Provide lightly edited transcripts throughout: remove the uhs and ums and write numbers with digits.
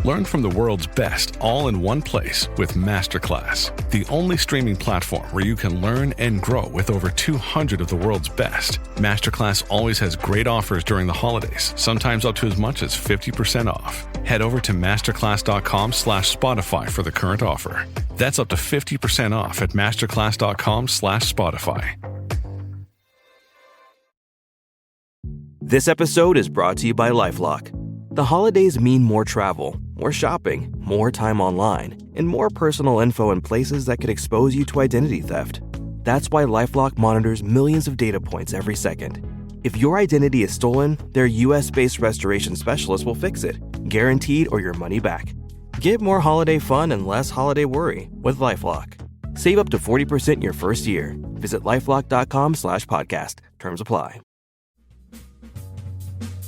Learn from the world's best all in one place with Masterclass, the only streaming platform where you can learn and grow with over 200 of the world's best. Masterclass always has great offers during the holidays, sometimes up to as much as 50% off. Head over to masterclass.com/Spotify for the current offer. That's up to 50% off at masterclass.com/Spotify. This episode is brought to you by LifeLock. The holidays mean more travel, more shopping, more time online, and more personal info in places that could expose you to identity theft. That's why LifeLock monitors millions of data points every second. If your identity is stolen, their US-based restoration specialist will fix it, guaranteed or your money back. Get more holiday fun and less holiday worry with LifeLock. Save up to 40% your first year. Visit LifeLock.com/podcast. Terms apply.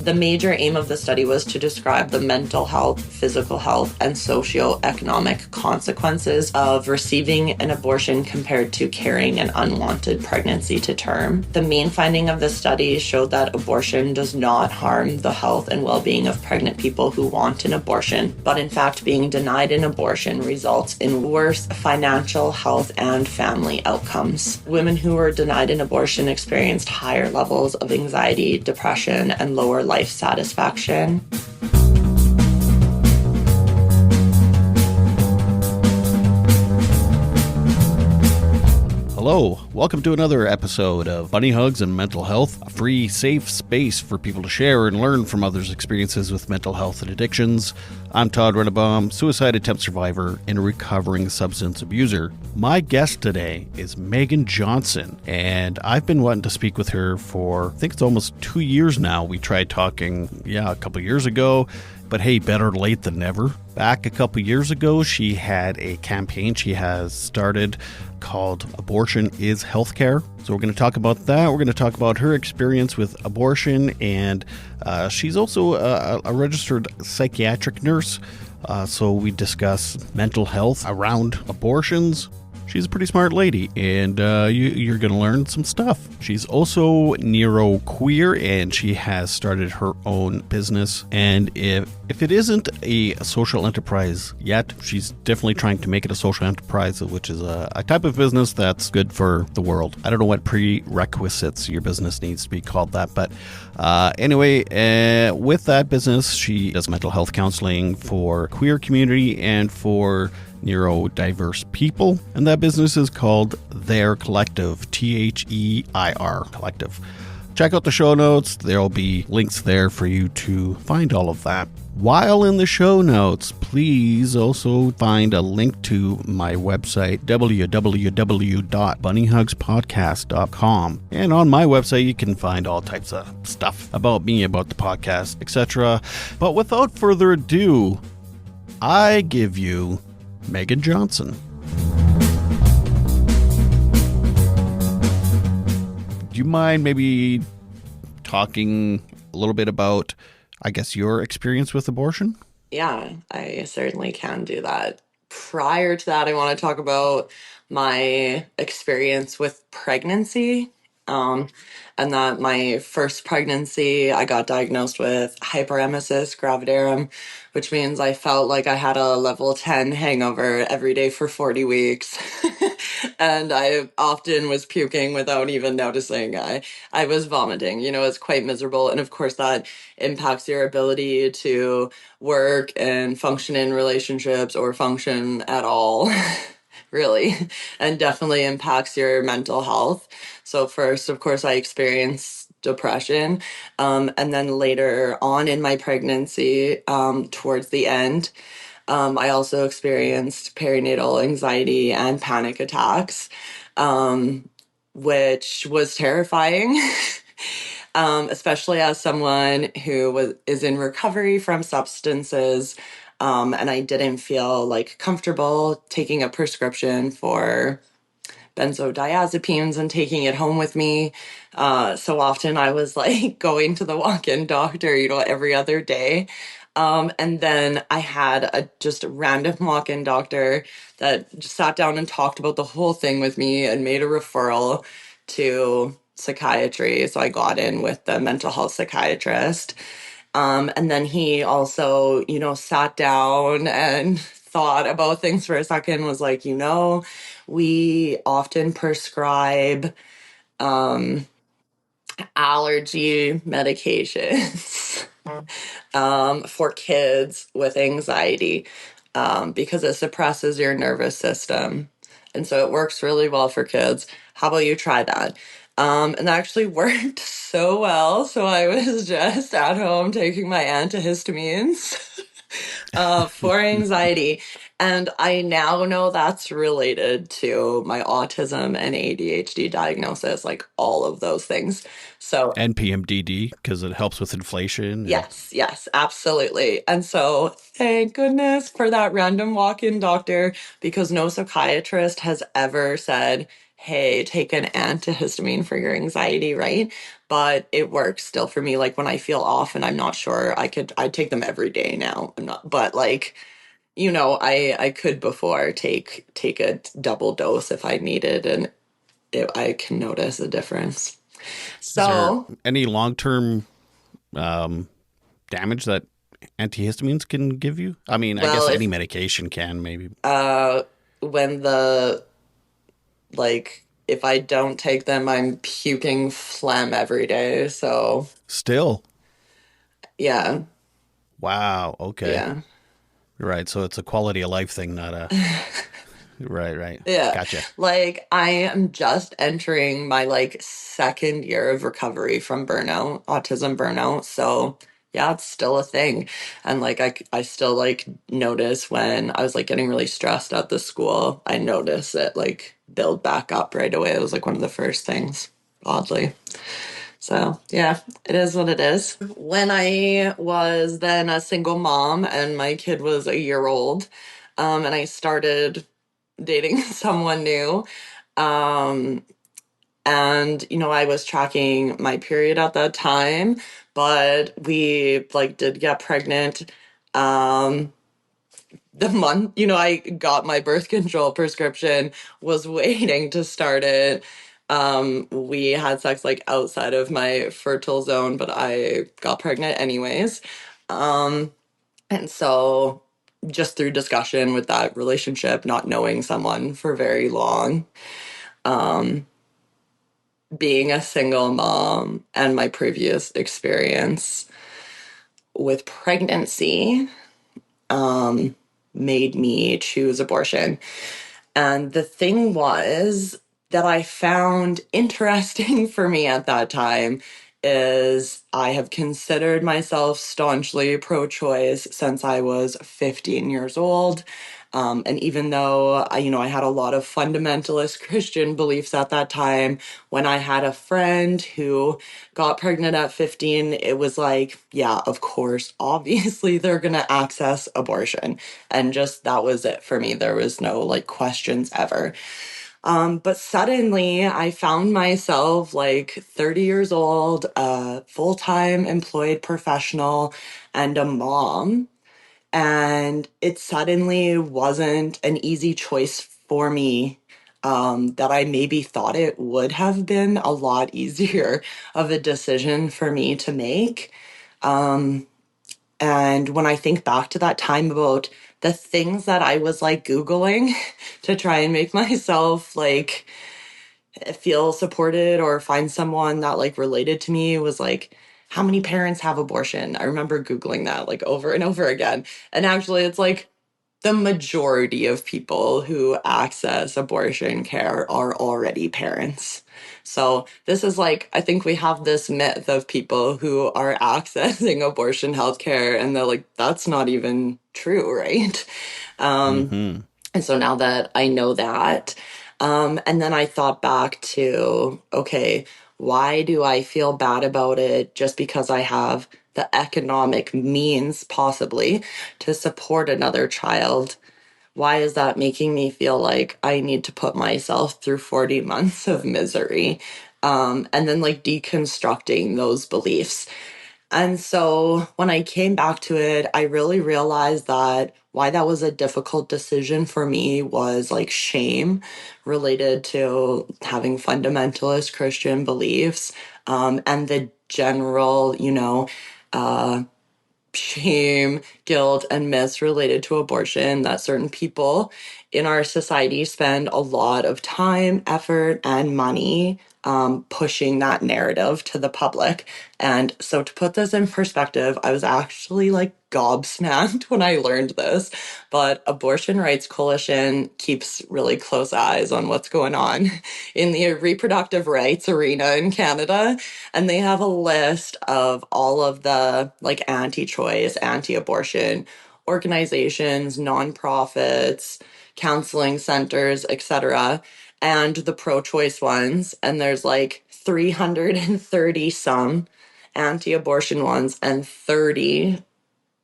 The major aim of the study was to describe the mental health, physical health, and socioeconomic consequences of receiving an abortion compared to carrying an unwanted pregnancy to term. The main finding of the study showed that abortion does not harm the health and well-being of pregnant people who want an abortion, but in fact being denied an abortion results in worse financial, health, and family outcomes. Women who were denied an abortion experienced higher levels of anxiety, depression, and lower life satisfaction. Hello, welcome to another episode of Bunny Hugs and Mental Health, a free, safe space for people to share and learn from others' experiences with mental health and addictions. I'm Todd Rennebaum, suicide attempt survivor and a recovering substance abuser. My guest today is Megan Johnston, and I've been wanting to speak with her for, I think it's almost 2 years now. We tried talking, a couple years ago, but hey, better late than never. Back a couple years ago, she had a campaign she has started called Abortion is Healthcare. So we're going to talk about that. We're going to talk about her experience with abortion, and she's also a registered psychiatric nurse. So we discuss mental health around abortions. She's a pretty smart lady, and you're going to learn some stuff. She's also neuroqueer, and she has started her own business. And if it isn't a social enterprise yet, she's definitely trying to make it a social enterprise, which is a type of business that's good for the world. I don't know what prerequisites your business needs to be called that, but anyway, with that business, she does mental health counseling for queer community and for neurodiverse people, and that business is called Their Collective, THEIR Collective. Check out the show notes. There'll be links there for you to find all of that. While in the show notes, please also find a link to my website, www.bunnyhugspodcast.com. And on my website, you can find all types of stuff about me, about the podcast, etc. But without further ado, I give you Megan Johnston. Do you mind maybe talking a little bit about, I guess, your experience with abortion? Yeah, I certainly can do that. Prior to that, I want to talk about my experience with pregnancy. And that my first pregnancy, I got diagnosed with hyperemesis gravidarum, which means I felt like I had a level 10 hangover every day for 40 weeks. And I often was puking without even noticing. I was vomiting, it's quite miserable. And of course, that impacts your ability to work and function in relationships or function at all. Really, and definitely impacts your mental health. So first, of course, I experienced depression. And then later on in my pregnancy, towards the end, I also experienced perinatal anxiety and panic attacks, which was terrifying. Especially as someone who is in recovery from substances. And I didn't feel comfortable taking a prescription for benzodiazepines and taking it home with me. So often I was going to the walk-in doctor, every other day. And then I had a just random walk-in doctor that just sat down and talked about the whole thing with me and made a referral to psychiatry. So I got in with the mental health psychiatrist. And then he also, sat down and thought about things for a second, was like, we often prescribe allergy medications for kids with anxiety because it suppresses your nervous system. And so it works really well for kids. How about you try that? And that actually worked so well. So I was just at home taking my antihistamines for anxiety. And I now know that's related to my autism and ADHD diagnosis, like all of those things. So And PMDD, because it helps with inflation. yes, absolutely. And so thank goodness for that random walk-in doctor, because no psychiatrist has ever said, hey, take an antihistamine for your anxiety, right? But it works still for me. Like when I feel off and I'm not sure, I'd take them every day now. I'm not, but like, I could before take a double dose if I needed, and I can notice a difference. Is there So any long-term damage that antihistamines can give you? I mean, I well, guess any medication can, maybe. when if I don't take them, I'm puking phlegm every day. So Still. yeah, Wow. Okay. yeah, Right. So it's a quality of life thing, not a. Right. Right. yeah. Gotcha. Like I am just entering my second year of recovery from burnout, autism burnout. So yeah, it's still a thing. And I still notice when I was getting really stressed at the school, I notice it build back up right away. It was one of the first things, oddly. So yeah, it is what it is. When I was then a single mom and my kid was a year old, and I started dating someone new, um, and I was tracking my period at that time, but we did get pregnant. Um, the month, I got my birth control prescription, was waiting to start it. We had sex outside of my fertile zone, but I got pregnant anyways. And so just through discussion with that relationship, not knowing someone for very long, being a single mom and my previous experience with pregnancy, made me choose abortion. And the thing was that I found interesting for me at that time is I have considered myself staunchly pro-choice since I was 15 years old. And even though I had a lot of fundamentalist Christian beliefs at that time, when I had a friend who got pregnant at 15, it was like, yeah, of course, obviously they're going to access abortion. And just that was it for me. There was no questions ever. But suddenly I found myself 30 years old, a full-time employed professional, and a mom. And it suddenly wasn't an easy choice for me, that I maybe thought it would have been a lot easier of a decision for me to make. And when I think back to that time about the things that I was Googling to try and make myself feel supported or find someone that related to me, was how many parents have abortion? I remember Googling that over and over again. And actually it's the majority of people who access abortion care are already parents. So this is I think we have this myth of people who are accessing abortion healthcare, and they're that's not even true, right? Um, Mm-hmm. and so now that I know that, and then I thought back to, okay, why do I feel bad about it just because I have the economic means possibly to support another child? Why is that making me feel like I need to put myself through 40 months of misery? And then deconstructing those beliefs. And so when I came back to it, I really realized that why that was a difficult decision for me was shame related to having fundamentalist Christian beliefs, and the general, shame, guilt, and myths related to abortion that certain people in our society spend a lot of time, effort, and money pushing that narrative to the public. And so, to put this in perspective, I was actually like gobsmacked when I learned this. But Abortion Rights Coalition keeps really close eyes on what's going on in the reproductive rights arena in Canada. And they have a list of all of the like anti-choice, anti-abortion organizations, nonprofits, counseling centers, etc., and the pro-choice ones. And there's like 330 some anti-abortion ones and 30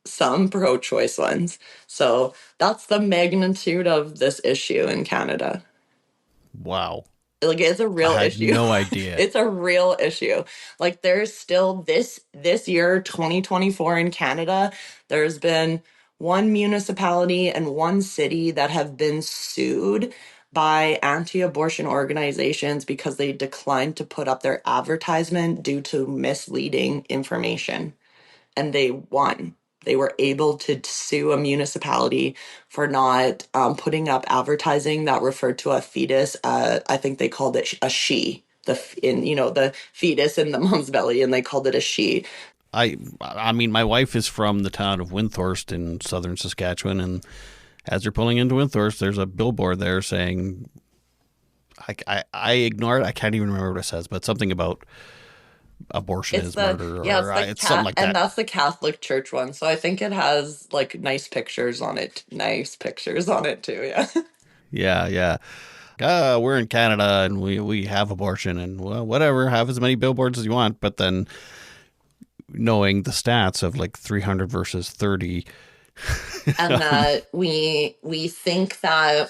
some pro-choice ones. So that's the magnitude of this issue in Canada. Wow. Like it's a I real had issue. no idea. It's a real issue. Like there's still this year 2024 in Canada, there's been one municipality and one city that have been sued by anti-abortion organizations because they declined to put up their advertisement due to misleading information, and they won. They were able to sue a municipality for not putting up advertising that referred to a fetus. I think they called it a she. The fetus in the mom's belly, and they called it a she. I mean, my wife is from the town of Windthorst in southern Saskatchewan, and as you're pulling into Windthorst, there's a billboard there saying, I ignore it. I can't even remember what it says, but something about abortion is murder, or it's something like and that. that's the Catholic Church one. So I think it has like nice pictures on it. Nice pictures on it too. Yeah. Yeah, yeah. We're in Canada and we have abortion, and well, whatever, have as many billboards as you want. But then knowing the stats of like 300 versus 30. And that we think that,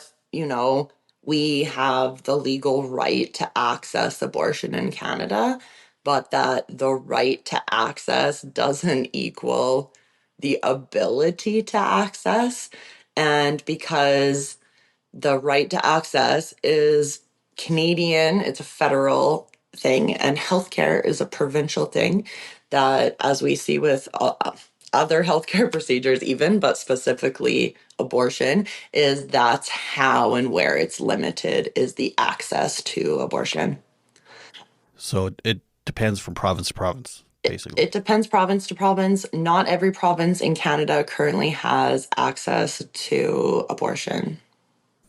we have the legal right to access abortion in Canada, but that the right to access doesn't equal the ability to access. And because the right to access is Canadian, it's a federal thing, and healthcare is a provincial thing, that, as we see with other healthcare procedures, even, but specifically abortion, is that's how and where it's limited is the access to abortion. So it depends from province to province, basically. It depends province to province. Not every province in Canada currently has access to abortion.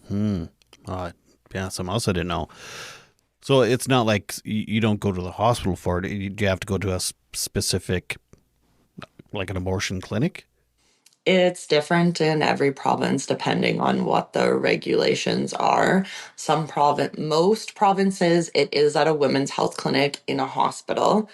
Uh, yeah, something else I didn't know. So it's not like you don't go to the hospital for it. You have to go to a specific, like an abortion clinic. It's different in every province depending on what the regulations are. Most provinces, it is at a women's health clinic in a hospital.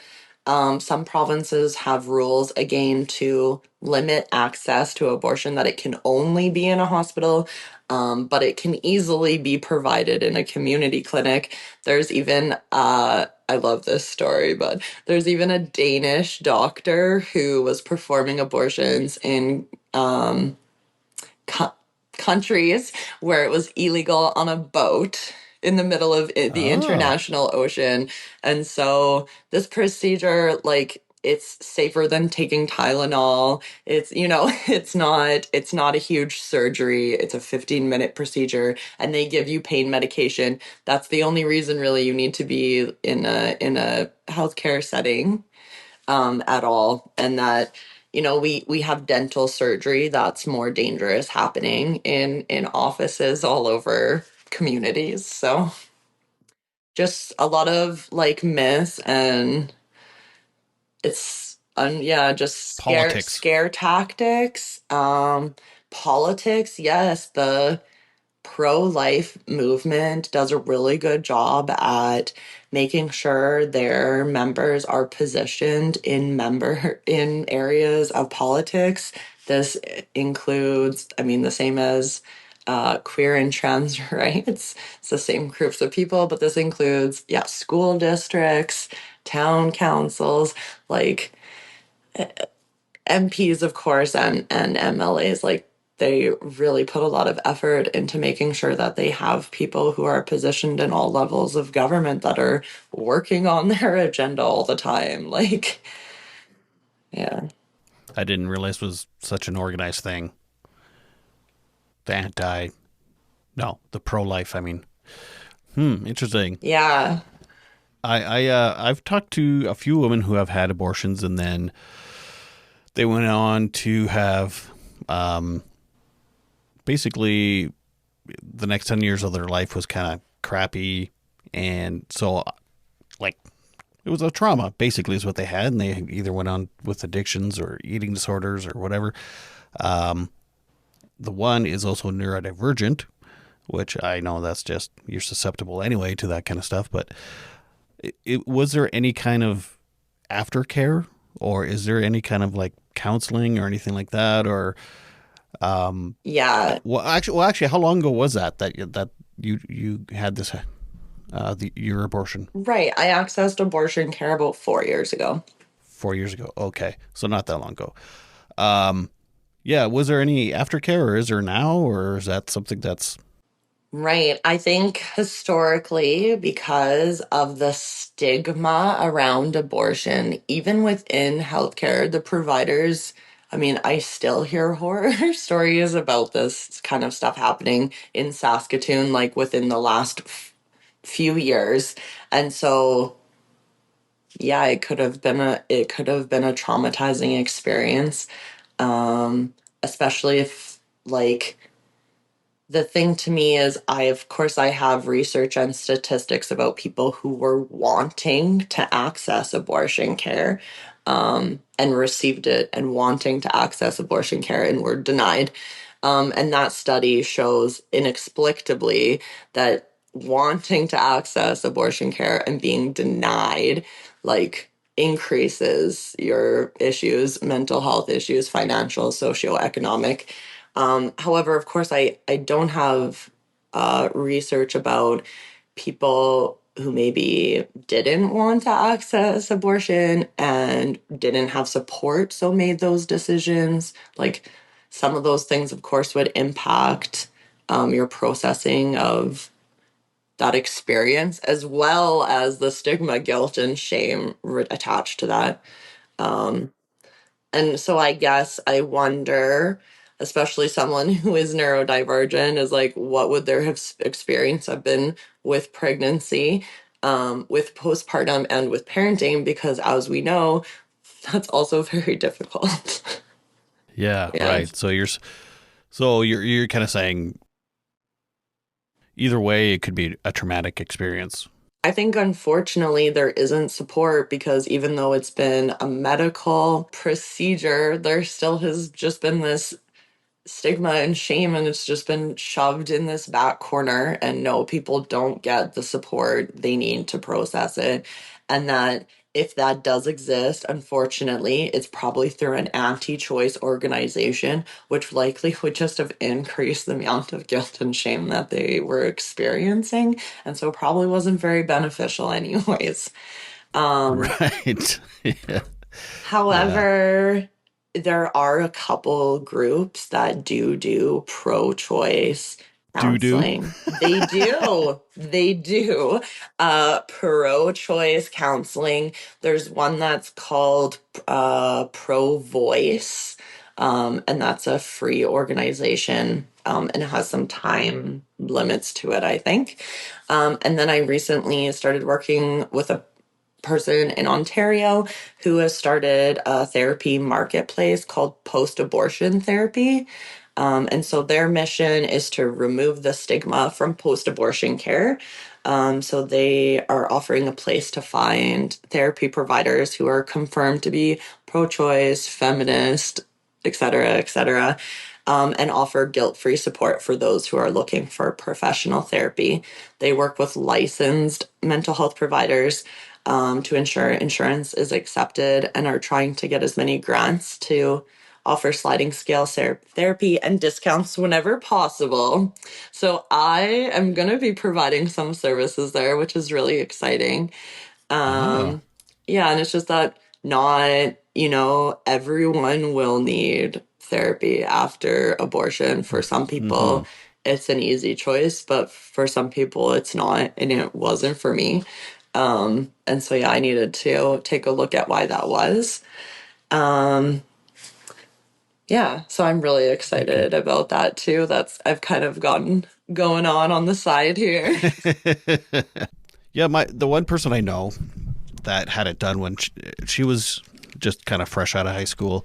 Some provinces have rules again to limit access to abortion, that it can only be in a hospital, but it can easily be provided in a community clinic. There's even, I love this story, but there's even a Danish doctor who was performing abortions in co- countries where it was illegal on a boat in the middle of the Oh, international ocean. And so this procedure, like, it's safer than taking Tylenol. It's, it's not a huge surgery. It's a 15-minute procedure, and they give you pain medication. That's the only reason really you need to be in a healthcare setting at all. And that, we have dental surgery that's more dangerous happening in offices all over communities. So just a lot of like myths, and it's yeah, just politics. scare tactics. Politics, yes, the pro-life movement does a really good job at making sure their members are positioned in areas of politics. This includes, I mean, the same as queer and trans rights. It's the same groups of people, but this includes, yeah, school districts, town councils, like MPs, of course, and MLAs. Like, they really put a lot of effort into making sure that they have people who are positioned in all levels of government that are working on their agenda all the time. Like, yeah. I didn't realize it was such an organized thing. The anti, no, the pro-life. I mean, interesting. Yeah. I've talked to a few women who have had abortions, and then they went on to have, basically, the next 10 years of their life was kind of crappy, and so like it was a trauma basically is what they had, and they either went on with addictions or eating disorders or whatever. The one is also neurodivergent, which I know that's just, you're susceptible anyway to that kind of stuff. But was there any kind of aftercare, or is there any kind of like counseling or anything like that? Or Yeah. actually, how long ago was that you had this your abortion? Right. I accessed abortion care about 4 years ago. 4 years ago. Okay, so not that long ago. Yeah, was there any aftercare, or is there now, or is that something that's Right. I think historically, because of the stigma around abortion, even within healthcare, the providers, I mean, I still hear horror stories about this kind of stuff happening in Saskatoon, like within the last few years. And so, yeah, it could have been a traumatizing experience. Especially if like the thing to me is of course I have research and statistics about people who were wanting to access abortion care, and received it, and wanting to access abortion care and were denied. And that study shows inexplicably that wanting to access abortion care and being denied, like, increases your issues, mental health issues, financial, socioeconomic. However, of course, I don't have research about people who maybe didn't want to access abortion and didn't have support, so made those decisions. Like, some of those things, of course, would impact your processing of that experience, as well as the stigma, guilt, and shame attached to that. Um, and so I guess I wonder, especially someone who is neurodivergent, is like, what would their experience have been with pregnancy, with postpartum, and with parenting? Because as we know, that's also very difficult. yeah, Yeah. right? So you're kind of saying either way, it could be a traumatic experience. I think unfortunately there isn't support, because even though it's been a medical procedure, there still has just been this stigma and shame, and it's just been shoved in this back corner, and no, people don't get the support they need to process it. And that if that does exist, unfortunately, it's probably through an anti-choice organization, which likely would just have increased the amount of guilt and shame that they were experiencing, and so probably wasn't very beneficial anyways. um Right. Yeah. Yeah. However, there are a couple groups that do pro-choice Do do. counseling. They do. They do. Pro-choice counseling. There's one that's called Pro-Voice, and that's a free organization, and it has some time limits to it, I think. And then I recently started working with a person in Ontario who has started a therapy marketplace called Post Abortion Therapy. And so their mission is to remove the stigma from post abortion care. So they are offering a place to find therapy providers who are confirmed to be pro choice, feminist, et cetera, and offer guilt free support for those who are looking for professional therapy. They work with licensed mental health providers, to ensure insurance is accepted, and are trying to get as many grants to offer sliding scale therapy and discounts whenever possible. So I am going to be providing some services there, which is really exciting. Ah. Yeah, and it's just that not, everyone will need therapy after abortion. For some Mm-hmm. people, it's an easy choice, but for some people, it's not, and it wasn't for me. And so, yeah, I needed to take a look at why that was. Um, Yeah, so I'm really Okay. excited about that too. I've kind of gotten going on the side here. Yeah, the one person I know that had it done when she was just kind of fresh out of high school.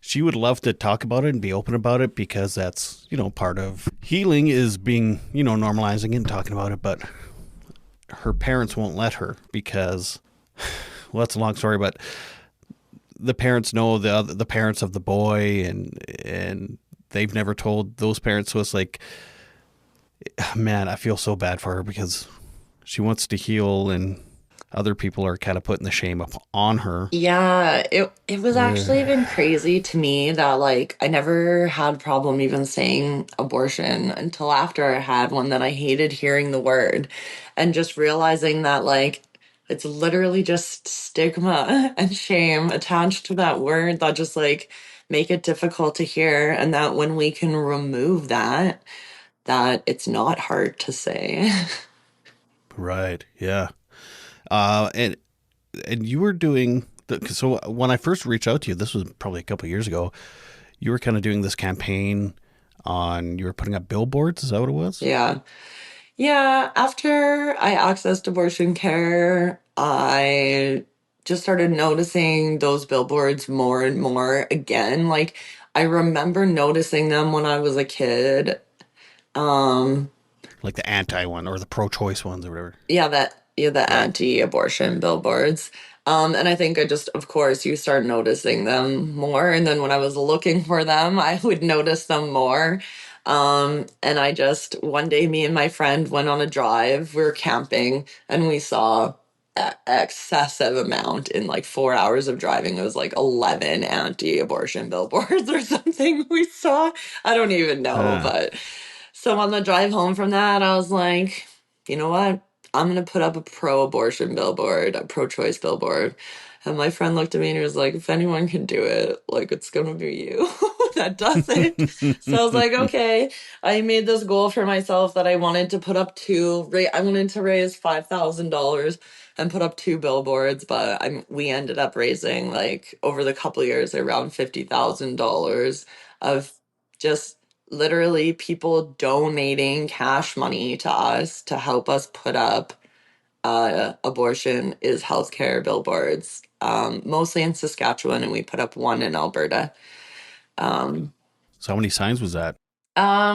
She would love to talk about it and be open about it because that's, part of healing is being, normalizing it and talking about it. But her parents won't let her because, well, that's a long story, but the parents know the parents of the boy, and they've never told those parents. So it's like, man, I feel so bad for her because she wants to heal, and other people are kind of putting the shame up on her. Yeah, it was actually Ugh. even crazy to me that like I never had problem even saying abortion until after I had one that I hated hearing the word and just realizing that like it's literally just stigma and shame attached to that word that just like make it difficult to hear, and that when we can remove that, that it's not hard to say. Right. Yeah. And you were doing so when I first reached out to you, this was probably a couple of years ago. You were kind of doing this campaign on you were putting up billboards. Is that what it was? Yeah. Yeah, after I accessed abortion care, I just started noticing those billboards more and more again. Like I remember noticing them when I was a kid. Um, Like the anti one or the pro-choice ones or whatever. yeah, the Yeah. anti-abortion billboards. And I think I just, of course, you start noticing them more. And then when I was looking for them, I would notice them more. And I just, one day, me and my friend went on a drive. We were camping and we saw excessive amount in like 4 hours of driving. It was like 11 anti-abortion billboards or something we saw. I don't even know, Huh. but so on the drive home from that, I was like, you know what? I'm gonna put up a pro-abortion billboard, a pro-choice billboard. And my friend looked at me and he was like, if anyone can do it, like it's gonna be you that does it. So I was like, okay. I made this goal for myself that I wanted to put up I wanted to raise $5,000 and put up two billboards, but we ended up raising like over the couple years around $50,000 of just literally people donating cash money to us to help us put up abortion is healthcare billboards, mostly in Saskatchewan, and we put up one in Alberta. Um, So how many signs was that?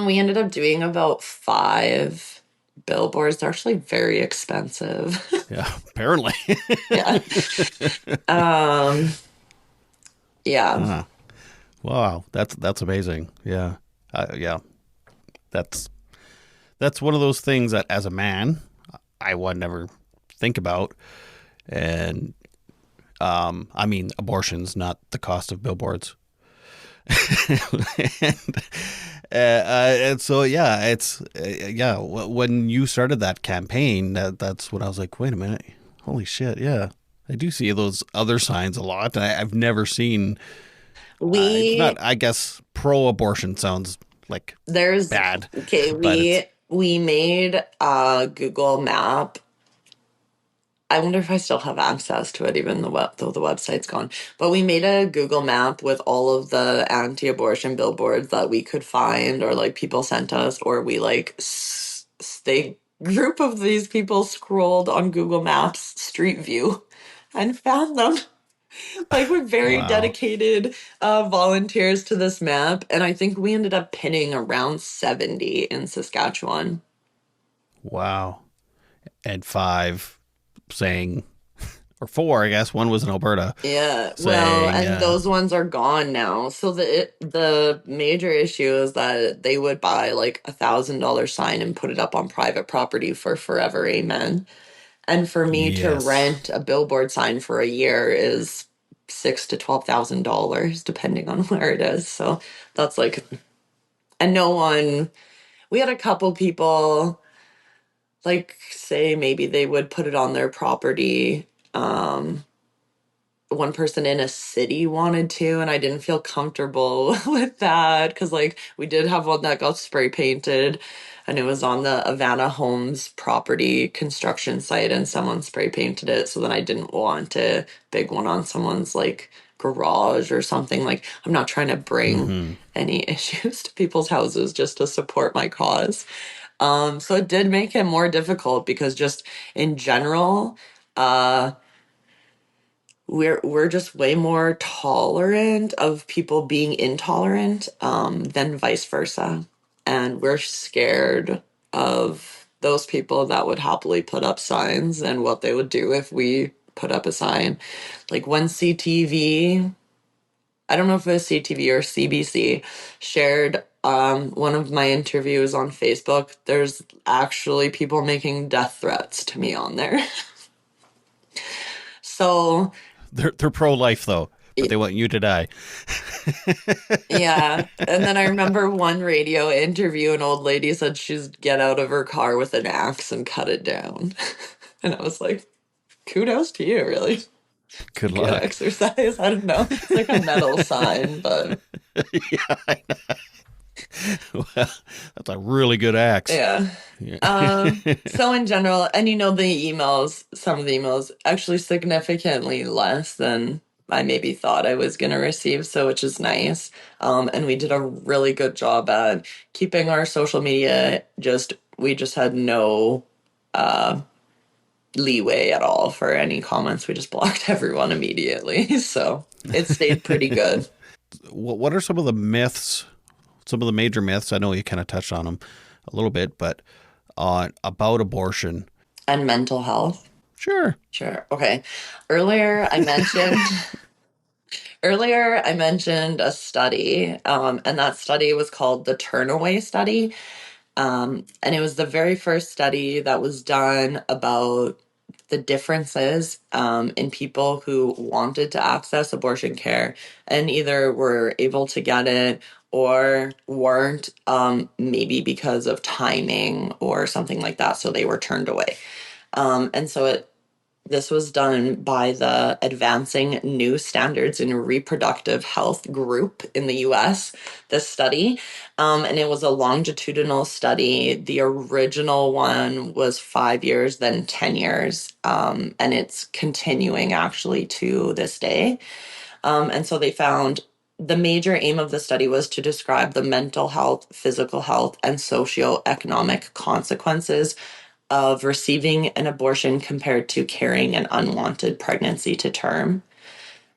we ended up doing about five billboards. They're actually very expensive. Yeah, apparently. Yeah. Um, yeah. Huh. Wow, that's amazing. Yeah. Yeah. That's that's one of those things that as a man I would never think about. And I mean abortion's not the cost of billboards. and, and so yeah, it's yeah. When you started that campaign, that's when I was like, wait a minute, holy shit, yeah, I do see those other signs a lot. I've never seen. It's not. We I guess pro-abortion sounds like there's bad, okay, but it's we made a Google map. I wonder if I still have access to it, even though the website's gone. But we made a Google map with all of the anti-abortion billboards that we could find, or like people sent us, or we like they group of these people scrolled on Google Maps Street View and found them. Like we're very wow, dedicated volunteers to this map, and I think we ended up pinning around 70 in Saskatchewan. wow, and five saying or four, I guess one was in Alberta Yeah, well, saying, and those ones are gone now. So the major issue is that they would buy like $1,000 sign and put it up on private property for forever, amen. And for me to yes, rent a billboard sign for a year is $6,000 to $12,000, depending on where it is. So that's like, and no one. We had a couple people like say maybe they would put it on their property. One person in a city wanted to, and I didn't feel comfortable with that because like we did have one that got spray painted and it was on the Havana Homes property construction site and someone spray painted it, so then I didn't want a big one on someone's like garage or something. Like, I'm not trying to bring any issues to people's houses just to support my cause. So it did make it more difficult because just in general, we're just way more tolerant of people being intolerant, than vice versa. And we're scared of those people that would happily put up signs and what they would do if we put up a sign. Like when CTV, I don't know if it was CTV or CBC, shared one of my interviews on Facebook, there's actually people making death threats to me on there. So They're pro-life though, but they want you to die. yeah. And then I remember one radio interview, an old lady said she'd get out of her car with an axe and cut it down. And I was like, kudos to you, really. Good Good luck. exercise. I don't know. It's like a metal sign, but Yeah, I know. Well, that's a really good axe. yeah. So in general, and the emails, some of the emails actually significantly less than I maybe thought I was going to receive, so which is nice. And we did a really good job at keeping our social media we just had no leeway at all for any comments. We just blocked everyone immediately. So it stayed pretty good. What are some of the myths, some of the major myths? I know you kind of touched on them a little bit, but about abortion. And mental health. Sure. Okay. Earlier I mentioned a study, and that study was called the Turnaway Study. And it was the very first study that was done about the differences in people who wanted to access abortion care and either were able to get it or weren't, maybe because of timing or something like that. So they were turned away. And so this was done by the Advancing New Standards in Reproductive Health group in the US, this study. And it was a longitudinal study. The original one was 5 years, then 10 years. And it's continuing actually to this day. And so they found the major aim of the study was to describe the mental health, physical health, and socioeconomic consequences of receiving an abortion compared to carrying an unwanted pregnancy to term.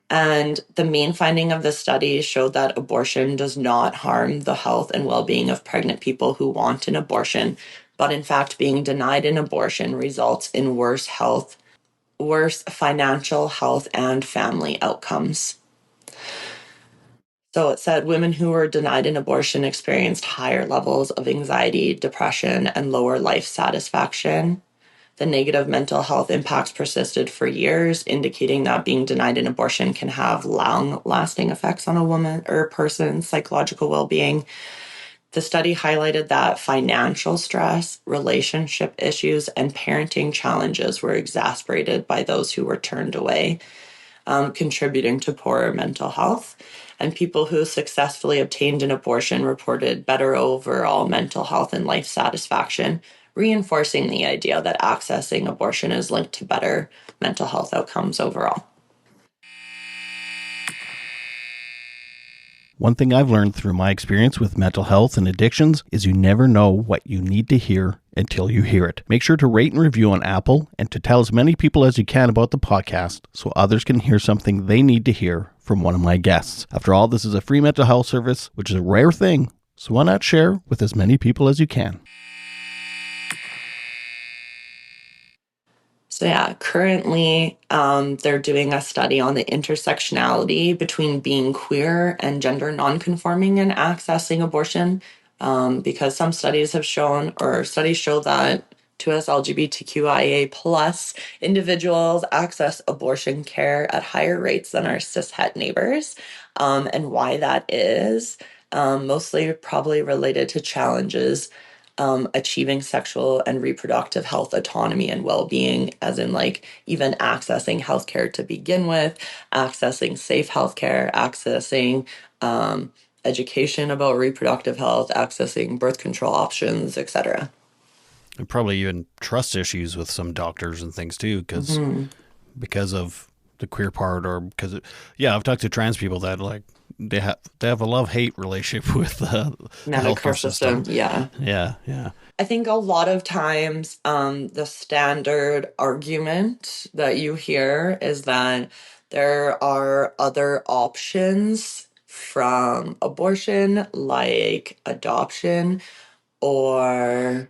And the main finding of the study showed that abortion does not harm the health and well-being of pregnant people who want an abortion, but in fact, being denied an abortion results in worse financial health and family outcomes. So it said women who were denied an abortion experienced higher levels of anxiety, depression, and lower life satisfaction. The negative mental health impacts persisted for years, indicating that being denied an abortion can have long-lasting effects on a woman or a person's psychological well-being. The study highlighted that financial stress, relationship issues, and parenting challenges were exacerbated by those who were turned away, contributing to poorer mental health. And people who successfully obtained an abortion reported better overall mental health and life satisfaction, reinforcing the idea that accessing abortion is linked to better mental health outcomes overall. One thing I've learned through my experience with mental health and addictions is you never know what you need to hear until you hear it. Make sure to rate and review on Apple and to tell as many people as you can about the podcast so others can hear something they need to hear from one of my guests. After all, this is a free mental health service, which is a rare thing, so why not share with as many people as you can? So yeah, currently they're doing a study on the intersectionality between being queer and gender nonconforming and accessing abortion, because some studies have shown, or studies show that to us LGBTQIA plus individuals access abortion care at higher rates than our cishet neighbors, and why that is mostly probably related to challenges achieving sexual and reproductive health autonomy and well-being, as in like even accessing healthcare to begin with, accessing safe healthcare, accessing education about reproductive health, accessing birth control options, etc. And probably even trust issues with some doctors and things too, because of the queer part, or because I've talked to trans people that like they have a love-hate relationship with the Medical healthcare system. system. Yeah. Yeah. I think a lot of times, the standard argument that you hear is that there are other options from abortion, like adoption or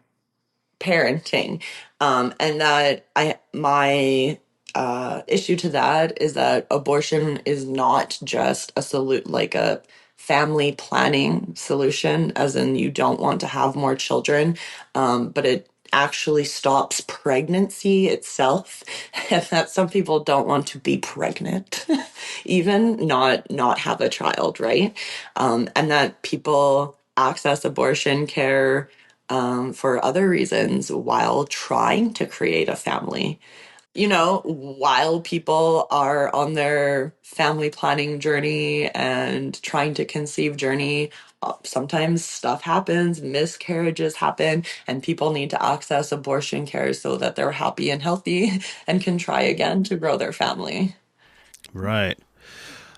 parenting. And that my issue to that is that abortion is not just like a family planning solution, as in you don't want to have more children, but it actually stops pregnancy itself, and that some people don't want to be pregnant, even not have a child, right? And that people access abortion care for other reasons while trying to create a family. While people are on their family planning journey and trying to conceive journey, sometimes stuff happens, miscarriages happen, and people need to access abortion care so that they're happy and healthy and can try again to grow their family. Right.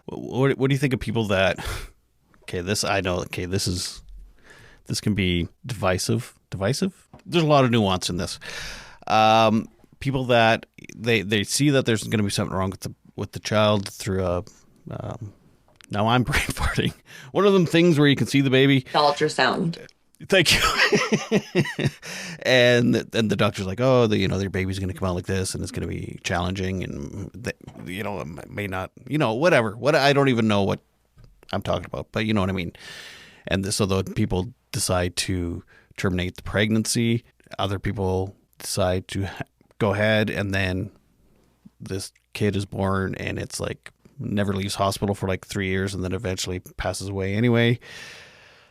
What do you think of people that? Okay, this I know. Okay, this can be divisive. Divisive. There's a lot of nuance in this. People that they see that there's going to be something wrong with the child through a. Now I'm brain farting. One of them things where you can see the baby. The ultrasound. Thank you. and the doctor's like, oh, their baby's going to come out like this, and it's going to be challenging, and it may not, whatever. What I don't even know what I'm talking about, but you know what I mean. And so the people decide to terminate the pregnancy. Other people decide to go ahead, and then this kid is born, and it's like never leaves hospital for like 3 years, and then eventually passes away anyway.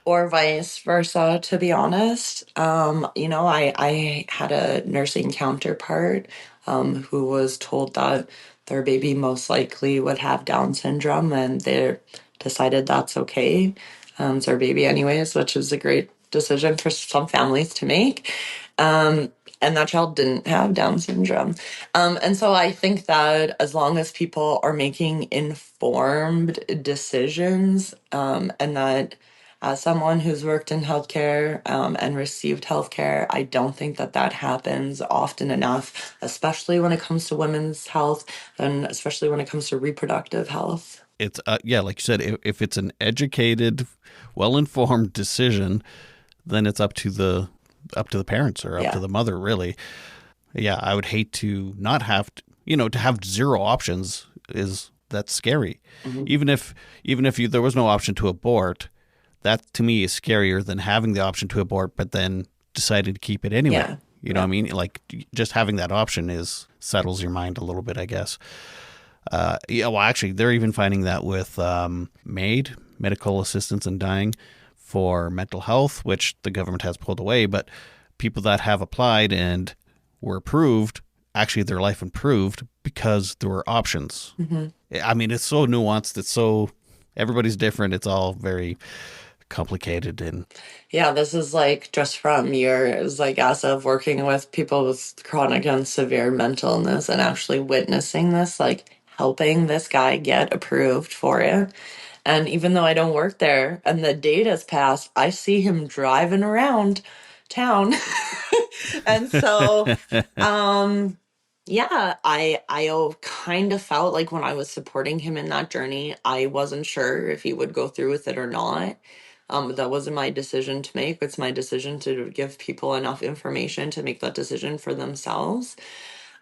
Or vice versa, to be honest. I had a nursing counterpart who was told that their baby most likely would have Down syndrome, and they decided that's okay. It's our baby anyways, which is a great decision for some families to make. And that child didn't have Down syndrome. And so I think that as long as people are making informed decisions, and that as someone who's worked in healthcare and received healthcare, I don't think that happens often enough, especially when it comes to women's health and especially when it comes to reproductive health. It's like you said, if it's an educated, well-informed decision, then it's up to the parents or up to the mother, really. Yeah, I would hate to not have to have zero options. That's scary. Mm-hmm. Even if there was no option to abort, that to me is scarier than having the option to abort, but then deciding to keep it anyway. Yeah. You know what I mean? Like just having that option settles your mind a little bit, I guess. Well, actually, they're even finding that with MAID, medical assistance in dying, for mental health, which the government has pulled away, but people that have applied and were approved, actually their life improved because there were options. Mm-hmm. I mean, it's so nuanced. Everybody's different. It's all very complicated. And yeah, this is like just from years, like as of working with people with chronic and severe mental illness and actually witnessing this, like helping this guy get approved for it. And even though I don't work there and the date has passed, I see him driving around town. And so, yeah, I kind of felt like when I was supporting him in that journey, I wasn't sure if he would go through with it or not. That wasn't my decision to make. It's my decision to give people enough information to make that decision for themselves.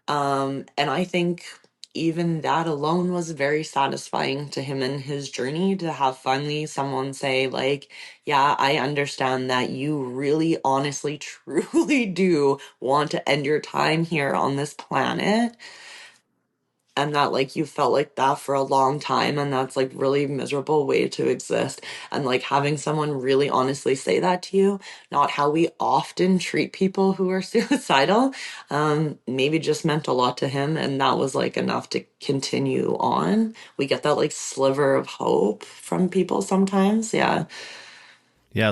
And I think even that alone was very satisfying to him in his journey, to have finally someone say, like, yeah, I understand that you really honestly truly do want to end your time here on this planet, and that like you felt like that for a long time, and that's like really miserable way to exist. And like having someone really honestly say that to you, not how we often treat people who are suicidal, maybe just meant a lot to him, and that was like enough to continue on. We get that like sliver of hope from people sometimes. Yeah,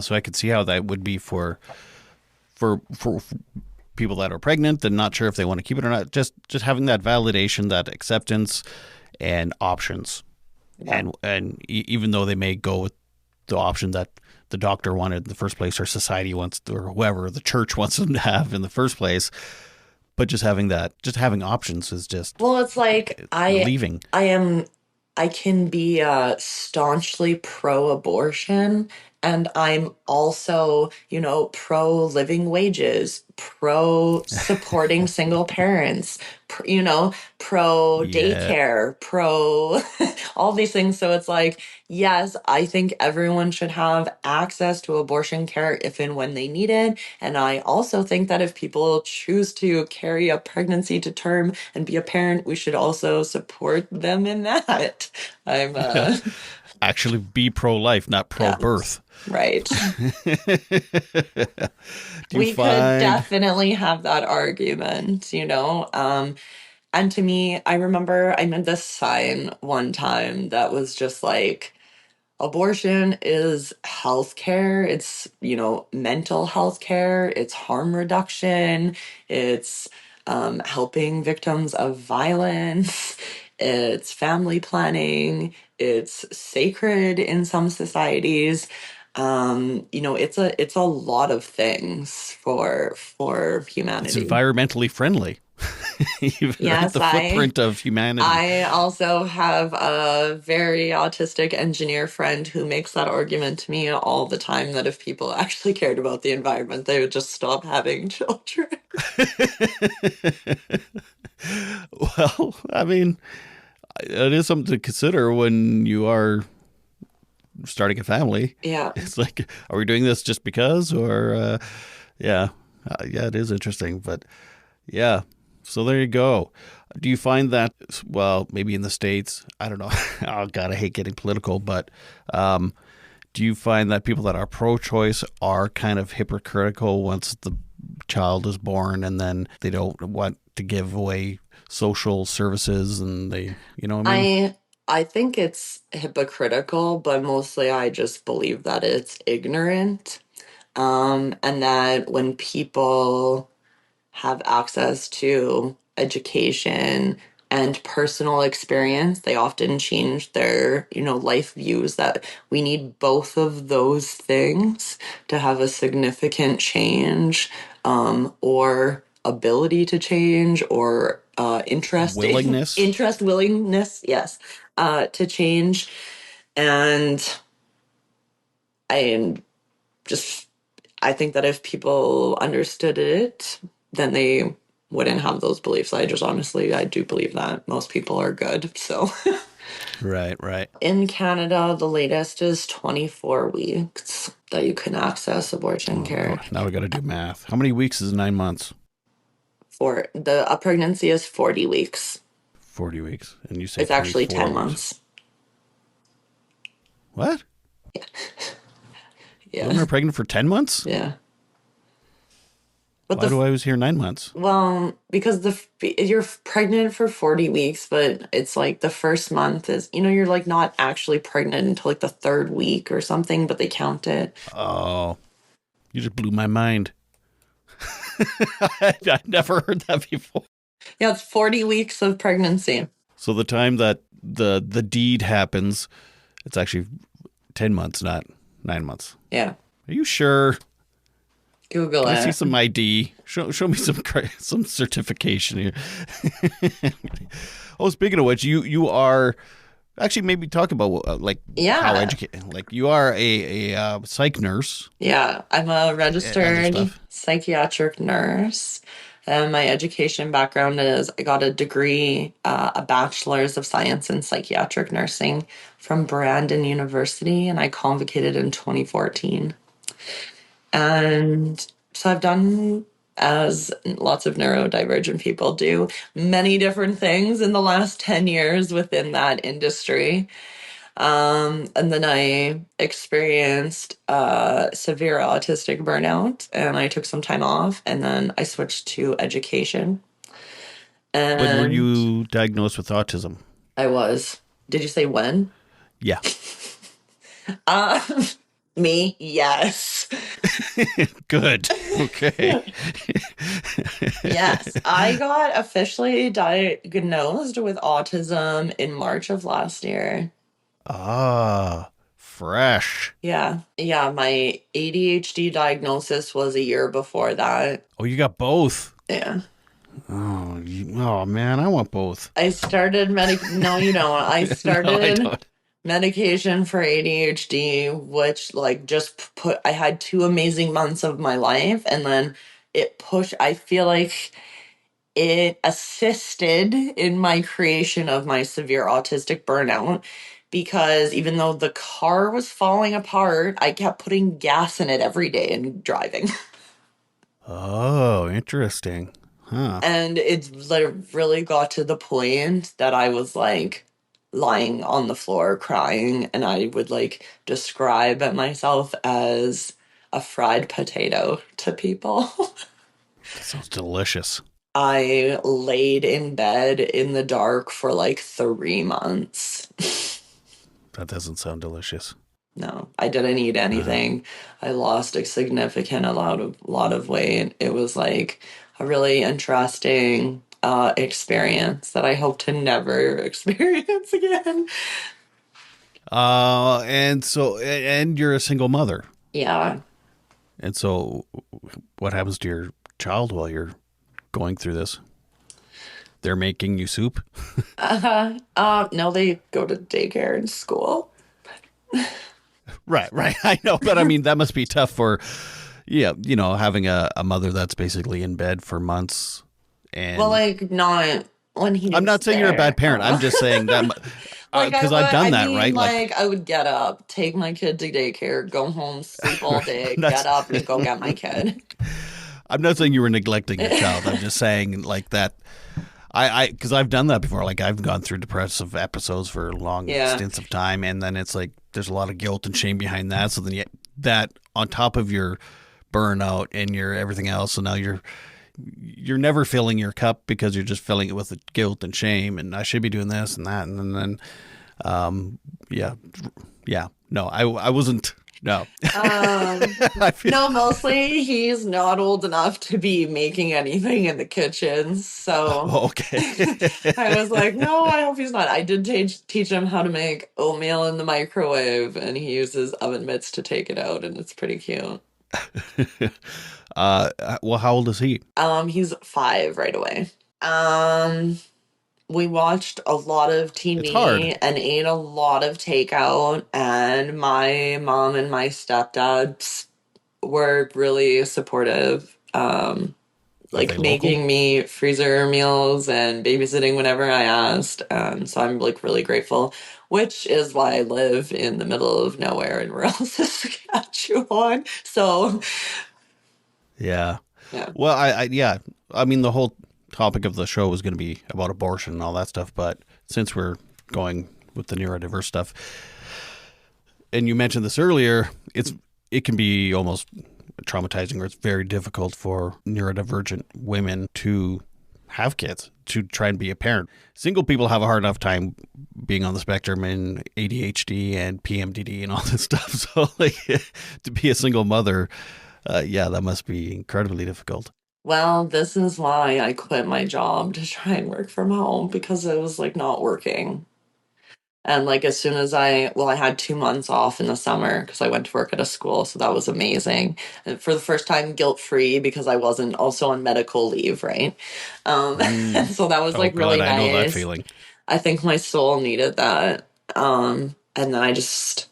so I could see how that would be for people that are pregnant and not sure if they want to keep it or not. Just having that validation, that acceptance, and options. Yeah. And even though they may go with the option that the doctor wanted in the first place, or society wants, or whoever, the church wants them to have in the first place, but just having options is just Well, it's like relieving. I can be staunchly pro-abortion, and I'm also, pro living wages, pro supporting single parents, pro Yeah. daycare, pro all these things. So it's like, yes, I think everyone should have access to abortion care if and when they need it. And I also think that if people choose to carry a pregnancy to term and be a parent, we should also support them in that. I'm, Actually be pro-life, not yeah, pro-birth. right. Do you We could find definitely have that argument, and to me, I remember I made this sign one time that was just like, abortion is healthcare. It's, mental health care. It's harm reduction. It's helping victims of violence. It's family planning. It's sacred in some societies. It's a lot of things for it's humanity. environmentally friendly? Even right? Yes, The footprint of humanity. I also have a very autistic engineer friend who makes that argument to me all the time, that if people actually cared about the environment, they would just stop having children. Well, I mean, it is something to consider when you are starting a family. Yeah. It's like, are we doing this just because, or yeah, it is interesting, but yeah. So there you go. Do you find that, well, maybe in the States, I don't know. Oh God, I hate getting political, but do you find that people that are pro-choice are kind of hypocritical once the child is born, and then they don't want to give away social services, and they, you know what I mean? I think it's hypocritical, but mostly I just believe that it's ignorant. And that when people have access to education and personal experience, they often change their, life views, that we need both of those things to have a significant change, or ability to change, or Willingness. willingness, yes, to change. And I am just I think that if people understood it, then they wouldn't have those beliefs. I do believe that most people are good. So Right. in Canada, the latest is 24 weeks that you can access abortion Oh, care. now we got to do math. How many weeks is 9 months? For a pregnancy is 40 weeks. 40 weeks. And you say It's actually 24 10 weeks. months. What? Yeah. Women are pregnant for 10 months? Yeah. But Why do I always hear 9 months? Well, because you're pregnant for 40 weeks, but it's like the first month is, you're like not actually pregnant until like the third week or something, but they count it. Oh, you just blew my mind. I never heard that before. Yeah, it's 40 weeks of pregnancy. So the time that the deed happens, it's actually 10 months, not 9 months. Yeah. Are you sure? Google Can it. I see some ID? Show me some certification here. Oh, speaking of which, you are actually, maybe talk about Yeah. how educated. Like, you are a psych nurse. Yeah, I'm a Other registered stuff. psychiatric nurse. And my education background is I got a degree, a bachelor's of science in psychiatric nursing from Brandon University, and I convocated in 2014. And so I've done, as lots of neurodivergent people do, many different things in the last 10 years within that industry. And then I experienced severe autistic burnout, and I took some time off, and then I switched to education. When were And you diagnosed with autism? I was. Did you say when? Yeah. Uh, Me, yes. Good. Okay. Yes, I got officially diagnosed with autism in March of last year. Ah, fresh. Yeah. Yeah, my ADHD diagnosis was a year before that. Oh, you got both. Yeah. Oh man, I want both. I started no, you don't. I No, I started don't. medication for ADHD, which like just put I had 2 amazing months of my life, and then I feel like it assisted in my creation of my severe autistic burnout, because even though the car was falling apart, I kept putting gas in it every day and driving. Oh, interesting. Huh. And it like really got to the point that I was like lying on the floor crying, and I would like describe myself as a fried potato to people. That sounds delicious. I laid in bed in the dark for like 3 months. That doesn't sound delicious. No, I didn't eat anything. I lost a significant lot of weight. It was like a really interesting experience that I hope to never experience again. And you're a single mother. Yeah. And so what happens to your child while you're going through this? They're making you soup? No, they go to daycare and school. Right. I know, but I mean, that must be tough for, yeah, having a mother that's basically in bed for months. And Well, like not when he. I'm not saying you're a bad parent. I'm just saying that Like because I've done that, mean, right? Like I would get up, take my kid to daycare, go home, sleep all day, get up, and go get my kid. I'm not saying you were neglecting your child. I'm just saying like that. Because I've done that before. Like I've gone through depressive episodes for long stints of time, and then it's like there's a lot of guilt and shame behind that. So then that on top of your burnout and your everything else, so now you're never filling your cup because you're just filling it with the guilt and shame. And I should be doing this and that, and then yeah. No, I wasn't. No. No, mostly he's not old enough to be making anything in the kitchen. So Okay. I was like, no, I hope he's not. I did teach him how to make oatmeal in the microwave, and he uses oven mitts to take it out, and it's pretty cute. Well, how old is he? He's 5 right away. We watched a lot of It's hard. TV and ate a lot of takeout, and my mom and my stepdad were really supportive. Are they Like making local? me freezer meals and babysitting whenever I asked. So I'm like really grateful, which is why I live in the middle of nowhere in rural Saskatchewan. So Yeah. yeah. Well, I mean, the whole topic of the show was going to be about abortion and all that stuff, but since we're going with the neurodiverse stuff, and you mentioned this earlier, it can be almost traumatizing, or it's very difficult for neurodivergent women to have kids, to try and be a parent. Single people have a hard enough time being on the spectrum and ADHD and PMDD and all this stuff. So like to be a single mother, that must be incredibly difficult. Well, this is why I quit my job to try and work from home, because it was like not working. And like as soon as I had 2 months off in the summer because I went to work at a school, so that was amazing. And for the first time, guilt free because I wasn't also on medical leave, right? So that was Oh, like really God, I know that nice. feeling. I think my soul needed that. And then I just,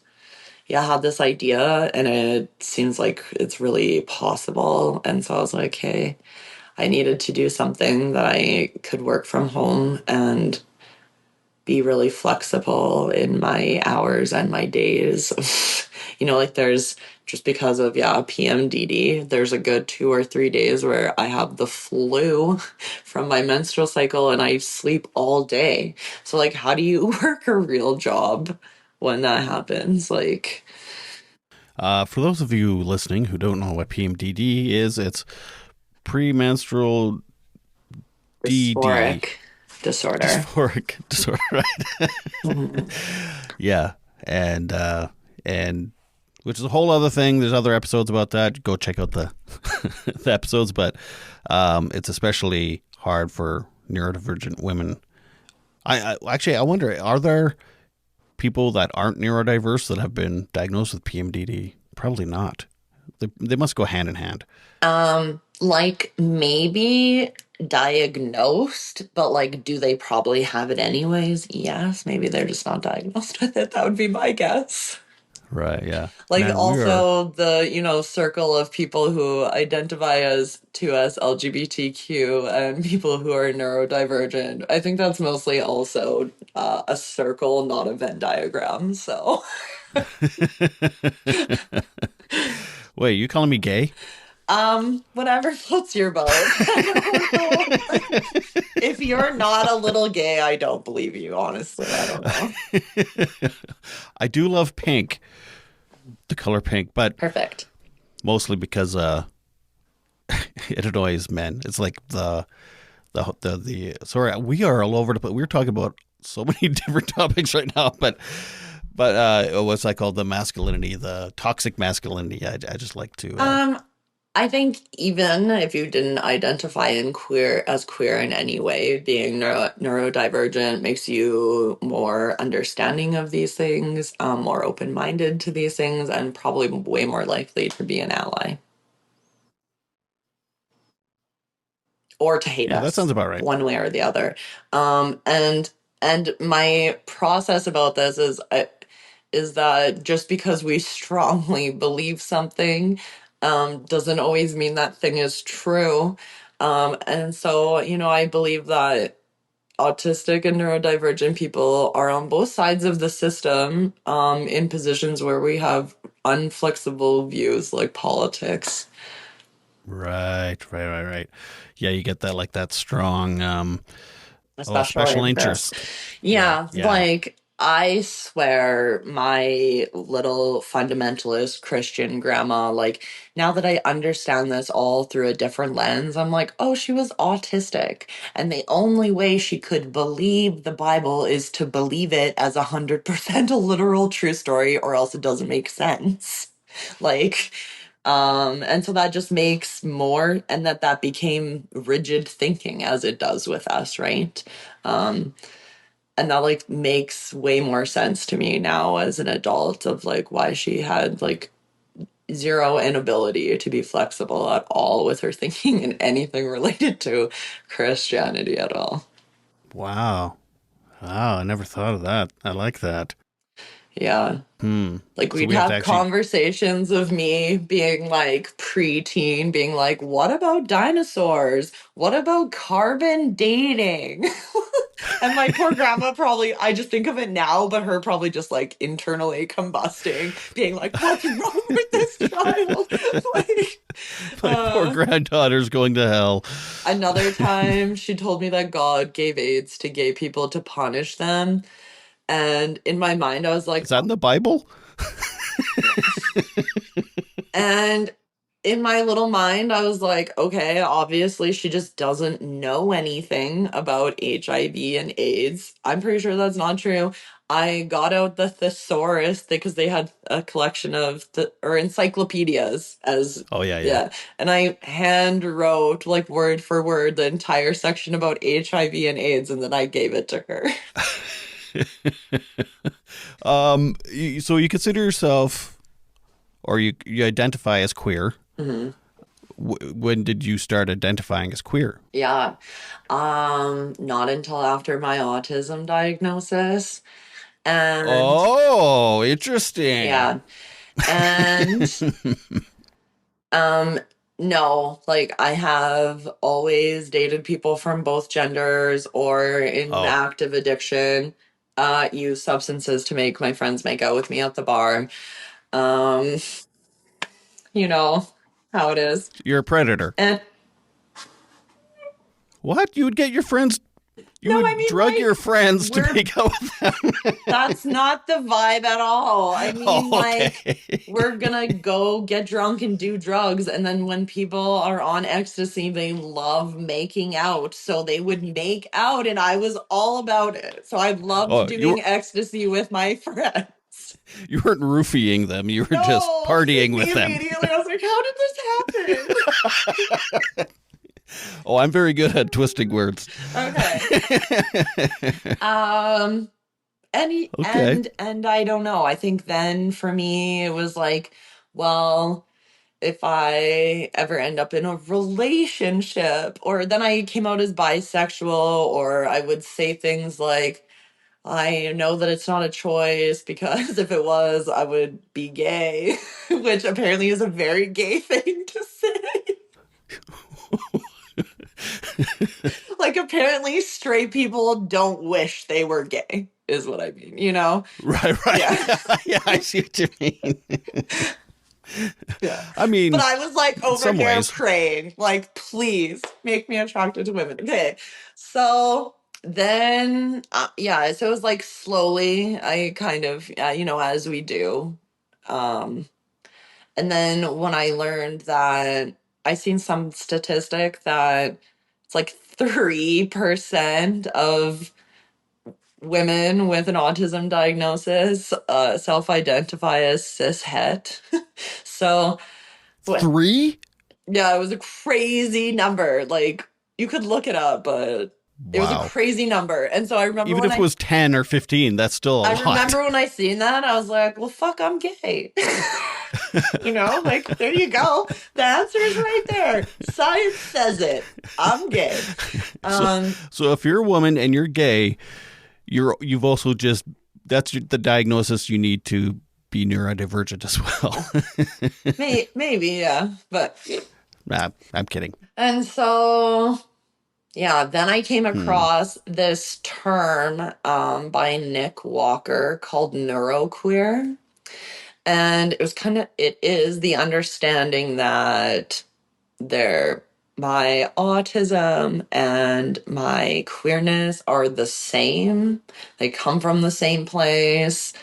had this idea, and it seems like it's really possible. And so I was like, hey, I needed to do something that I could work from home and be really flexible in my hours and my days. Like there's just because of PMDD, there's a good 2 or 3 days where I have the flu from my menstrual cycle and I sleep all day. So like how do you work a real job when that happens? Like For those of you listening who don't know what PMDD is, it's premenstrual dysphoric disorder. Dysphoric disorder, right? Yeah, and which is a whole other thing. There's other episodes about that. Go check out the the episodes, but it's especially hard for neurodivergent women. I wonder, are there people that aren't neurodiverse that have been diagnosed with PMDD? Probably not. They must go hand in hand. Like maybe diagnosed, but like, do they probably have it anyways? Yes, maybe they're just not diagnosed with it. That would be my guess. Right, yeah. Like Man, we are. also the, circle of people who identify as LGBTQ and people who are neurodivergent. I think that's mostly also a circle, not a Venn diagram. So, Wait, you calling me gay? whatever floats your boat. I don't know. If you're not a little gay, I don't believe you, honestly. I don't know. I do love pink, the color pink, but Perfect. mostly because it annoys men. It's like the sorry, we are all over the place. We're talking about so many different topics right now, but what's I call the masculinity, the toxic masculinity. I just like to I think even if you didn't identify as queer in any way, being neurodivergent makes you more understanding of these things, more open-minded to these things, and probably way more likely to be an ally or to hate yeah, that us sounds about right. one way or the other. And my process about this is that just because we strongly believe something doesn't always mean that thing is true. And so, I believe that autistic and neurodivergent people are on both sides of the system in positions where we have unflexible views like politics. Right. Yeah, you get that like that strong A special interest. interest. Yeah, Yeah. like I swear my little fundamentalist Christian grandma, like now that I understand this all through a different lens, I'm like, oh, she was autistic. And the only way she could believe the Bible is to believe it as 100% a literal true story, or else it doesn't make sense. Like, and so that just makes more, and that became rigid thinking as it does with us, right? Um, and that like makes way more sense to me now as an adult of like why she had like zero inability to be flexible at all with her thinking in anything related to Christianity at all. Wow. Wow, I never thought of that. I like that. Yeah. Hmm. Like So we'd we have to have actually. conversations of me being like preteen, being like, what about dinosaurs? What about carbon dating? And my poor grandma probably, I just think of it now, but her probably just like internally combusting, being like, what's wrong with this child? Like, My poor uh, granddaughter's going to hell. another time she told me that God gave AIDS to gay people to punish them. And in my mind, I was like, Is that in the Bible? yes. And in my little mind, I was like, okay, obviously she just doesn't know anything about HIV and AIDS. I'm pretty sure that's not true. I got out the thesaurus because they had a collection of or encyclopedias as Oh yeah. yeah, and I hand wrote like word for word the entire section about HIV and AIDS, and then I gave it to her. So you consider yourself, or you identify as queer. Mhm. When did you start identifying as queer? Yeah. Not until after my autism diagnosis. And Oh, interesting. yeah. And um no, like I have always dated people from both genders or in Oh, active addiction, use substances to make my friends make out with me at the bar. Um, you know how it is. you're a predator. And What? You would get your friends. You no, I would mean drug your like friends to we're make out with them. that's not the vibe at all. I mean, Oh, like, okay. we're gonna go get drunk and do drugs, and then when people are on ecstasy, they love making out. So they would make out, and I was all about it. So I loved Oh, you were doing ecstasy with my friends. You weren't roofying them. You were just partying with them. Immediately, I was like, how did this happen? Oh, I'm very good at twisting words. Okay. Okay. And I don't know. I think then for me it was like, well, if I ever end up in a relationship, or then I came out as bisexual, or I would say things like, I know that it's not a choice because if it was, I would be gay, which apparently is a very gay thing to say. Like, apparently straight people don't wish they were gay, is what I mean, you know? Right. Yeah. Yeah, I see what you mean. Yeah. I mean, But I was like over some here ways. praying, like, please make me attracted to women. Okay. So then, so it was like slowly, I kind of, as we do. Um, and then when I learned that, I seen some statistic that it's like 3% of women with an autism diagnosis self-identify as cishet. So, 3? yeah, it was a crazy number. Like, you could look it up, but it was a Wow. crazy number. And so I remember Even if it was 10 or 15, that's still a lot. remember when I seen that, I was like, well, fuck, I'm gay. Like, there you go. The answer is right there. Science says it. I'm gay. So if you're a woman and you're gay, you've also just, that's the diagnosis you need to be neurodivergent as well. Maybe, yeah. But Nah, I'm kidding. and so, yeah, then I came across this term by Nick Walker called neuroqueer. And it is the understanding that my autism and my queerness are the same. They come from the same place.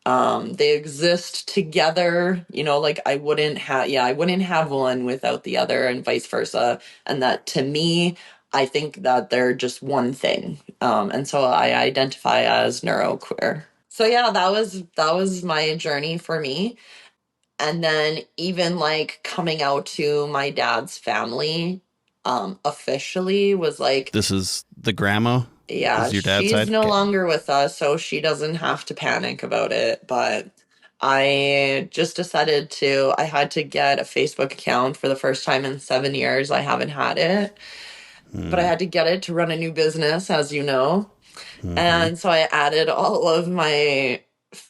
They exist together, like I wouldn't have one without the other and vice versa. And that to me, I think that they're just one thing. And so I identify as neuroqueer. So yeah, that was my journey for me. And then even like coming out to my dad's family, officially was like, This is the grandma? yeah, Is your dad's she's side? no Okay. longer with us, so she doesn't have to panic about it. But I just decided I had to get a Facebook account for the first time in 7 years. I haven't had it, but I had to get it to run a new business, as you know. And so I added all of my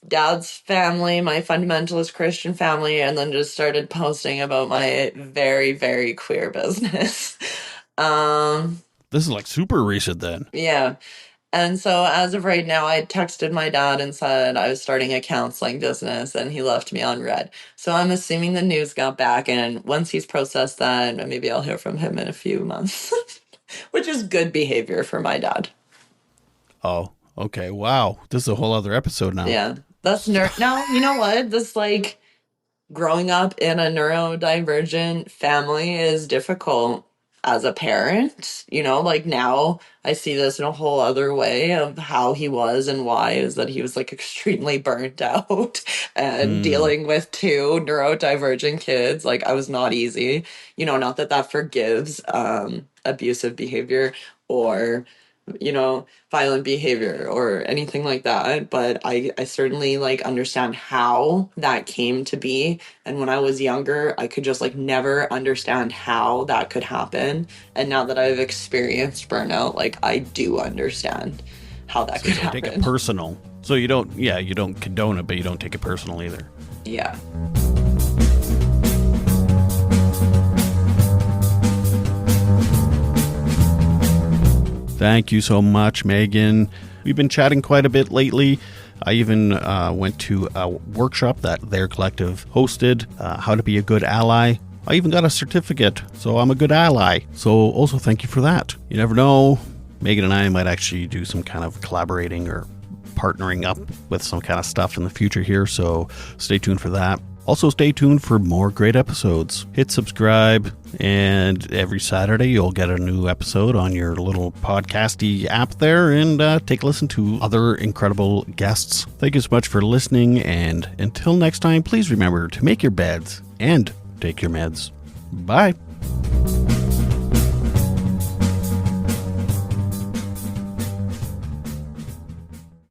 dad's family, my fundamentalist Christian family, and then just started posting about my very, very queer business. This is like super recent then. Yeah. And so as of right now, I texted my dad and said I was starting a counseling business, and he left me on red. So I'm assuming the news got back, and once he's processed that, maybe I'll hear from him in a few months, which is good behavior for my dad. Oh, okay. Wow. This is a whole other episode now. Yeah. That's now, you know what? This like growing up in a neurodivergent family is difficult as a parent. Like now I see this in a whole other way of how he was and why is that he was like extremely burnt out and dealing with 2 neurodivergent kids. Like I was not easy, not that forgives abusive behavior or violent behavior or anything like that. But I certainly like understand how that came to be. And when I was younger, I could just like never understand how that could happen. And now that I've experienced burnout, like I do understand how that could happen. Take it personal. So you don't condone it, but you don't take it personal either. Yeah. Thank you so much, Megan. We've been chatting quite a bit lately. I even went to a workshop that their collective hosted, how to be a good ally. I even got a certificate, so I'm a good ally. So also thank you for that. You never know, Megan and I might actually do some kind of collaborating or partnering up with some kind of stuff in the future here, so stay tuned for that. Also, stay tuned for more great episodes. Hit subscribe, and every Saturday you'll get a new episode on your little podcasty app there, and take a listen to other incredible guests. Thank you so much for listening, and until next time, please remember to make your beds and take your meds. Bye.